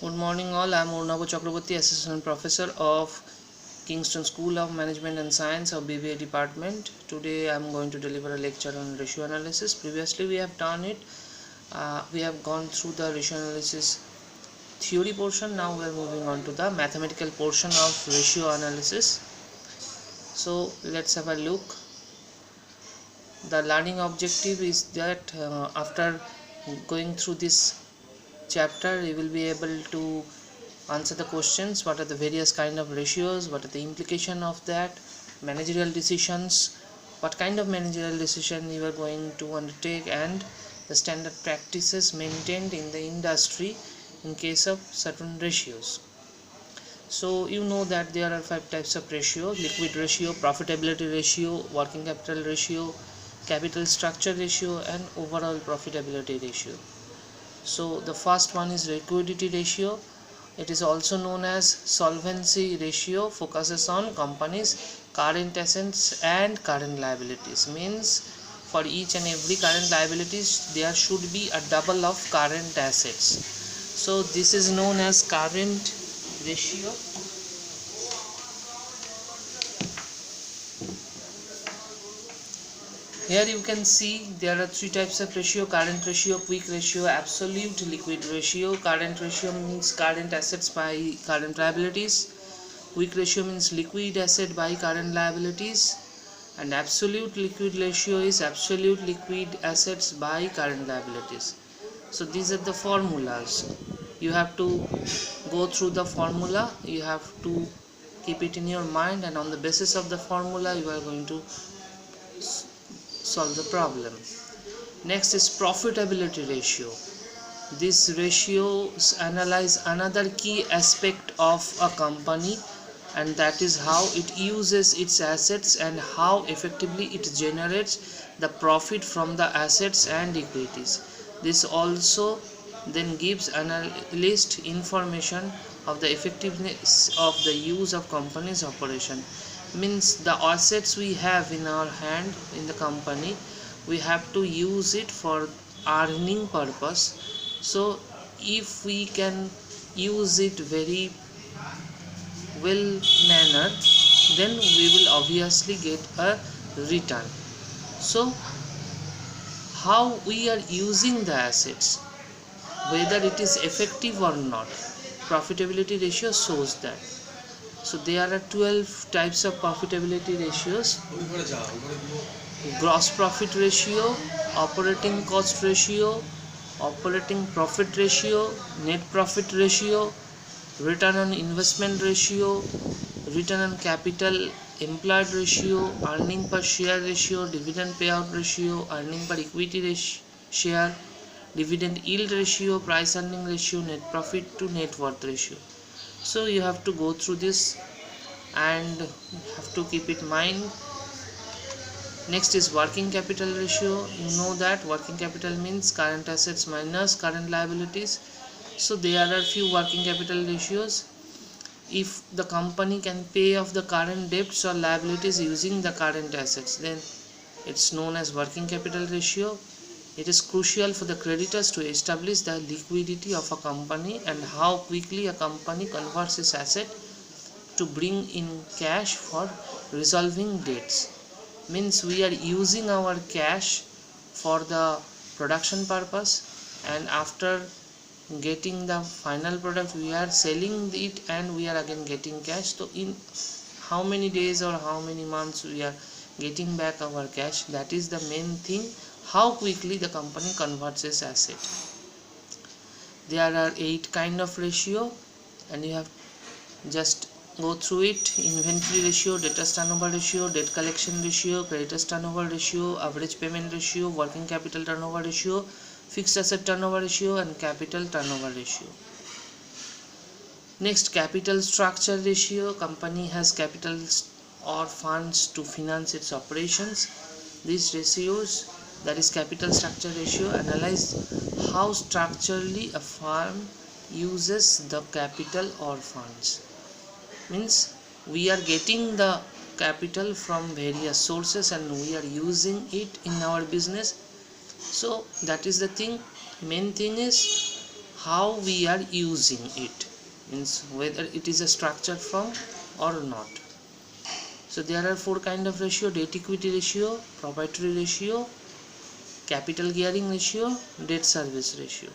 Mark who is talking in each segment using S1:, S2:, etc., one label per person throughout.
S1: Good morning all, I am Urnabu Chakraborty, Assistant Professor of Kingston School of Management and Science of BBA Department. Today I am going to deliver a lecture on ratio analysis. Previously we have done it. We have gone through the ratio analysis theory portion. Now we are moving on to the mathematical portion of ratio analysis. So let's have a look. The learning objective is that after going through this chapter you will be able to answer the questions: what are the various kind of ratios, what are the implication of that, managerial decisions, what kind of managerial decision you are going to undertake, and the standard practices maintained in the industry in case of certain ratios. So you know that there are 5 types of ratio: liquid ratio, profitability ratio, working capital ratio, capital structure ratio, and overall profitability ratio. So the first one is liquidity ratio. It is also known as solvency ratio. Focuses on companies' current assets and current liabilities. Means for each and every current liabilities there should be a double of current assets. So this is known as current ratio. Here you can see there are 3 types of ratio: current ratio, quick ratio, absolute liquid ratio. Current ratio means current assets by current liabilities. Quick ratio means liquid asset by current liabilities. And absolute liquid ratio is absolute liquid assets by current liabilities. So these are the formulas. You have to go through the formula. You have to keep it in your mind, and on the basis of the formula you are going to solve the problem. Next is profitability ratio. These ratios analyze another key aspect of a company, and that is how it uses its assets and how effectively it generates the profit from the assets and equities. This also then gives analyst information of the effectiveness of the use of company's operation. Means the assets we have in our hand in the company, we have to use it for earning purpose. So if we can use it very well mannered, then we will obviously get a return. So how we are using the assets, whether it is effective or not, profitability ratio shows that. So there are 12 types of profitability ratios: gross profit ratio, operating cost ratio, operating profit ratio, net profit ratio, return on investment ratio, return on capital employed ratio, earning per share ratio, dividend payout ratio, earning per equity share, dividend yield ratio, price earning ratio, net profit to net worth ratio. So you have to go through this and have to keep it in mind. Next is working capital ratio. You know that working capital means current assets minus current liabilities. So there are few working capital ratios. If the company can pay off the current debts or liabilities using the current assets, then it's known as working capital ratio. It is crucial for the creditors to establish the liquidity of a company and how quickly a company converts its asset to bring in cash for resolving debts. Means we are using our cash for the production purpose, and after getting the final product we are selling it and we are again getting cash. So in how many days or how many months we are getting back our cash, that is the main thing, how quickly the company converts its asset. There are 8 kind of ratio, and you have just go through it: inventory ratio, debtors turnover ratio, debt collection ratio, creditors turnover ratio, average payment ratio, working capital turnover ratio, fixed asset turnover ratio, and capital turnover ratio. Next, capital structure ratio. Company has capital or funds to finance its operations. These ratios, that is capital structure ratio, analyze how structurally a firm uses the capital or funds. Means we are getting the capital from various sources and we are using it in our business. So that is the thing. Main thing is how we are using it, means whether it is a structured form or not. So there are four kind of ratio: debt equity ratio, proprietary ratio, capital gearing ratio, debt service ratio,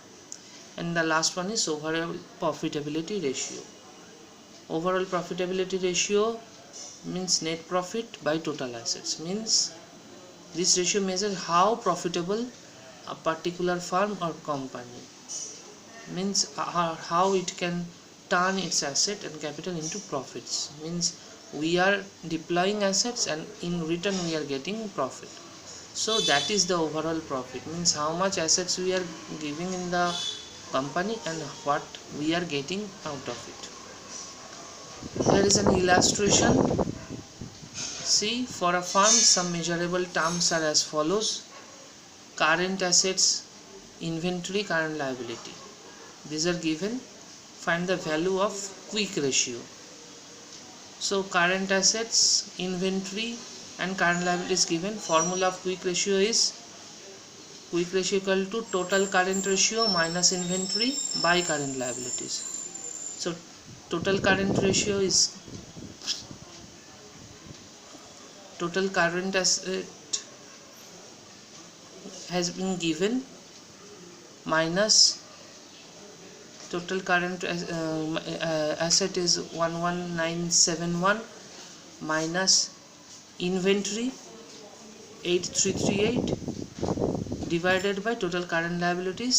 S1: and the last one is overall profitability ratio. Overall profitability ratio means net profit by total assets, means this ratio measures how profitable a particular firm or company, means how it can turn its asset and capital into profits, means we are deploying assets and in return we are getting profit. So that is the overall profit, means how much assets we are giving in the company and what we are getting out of it. Here is an illustration. See, for a firm some measurable terms are as follows: current assets, inventory, current liability. These are given. Find the value of quick ratio. So current assets, inventory and current liability is given. Formula of quick ratio is equal to total current ratio minus inventory by current liabilities. So total current ratio is total current asset has been given minus total current asset is 11971 minus inventory 8338 divided by total current liabilities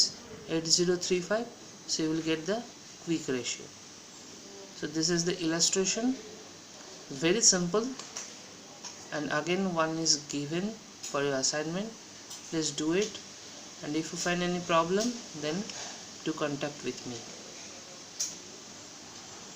S1: 8035. So you will get the quick ratio. So this is the illustration, very simple, and again one is given for your assignment. Please do it, and if you find any problem then do contact with me.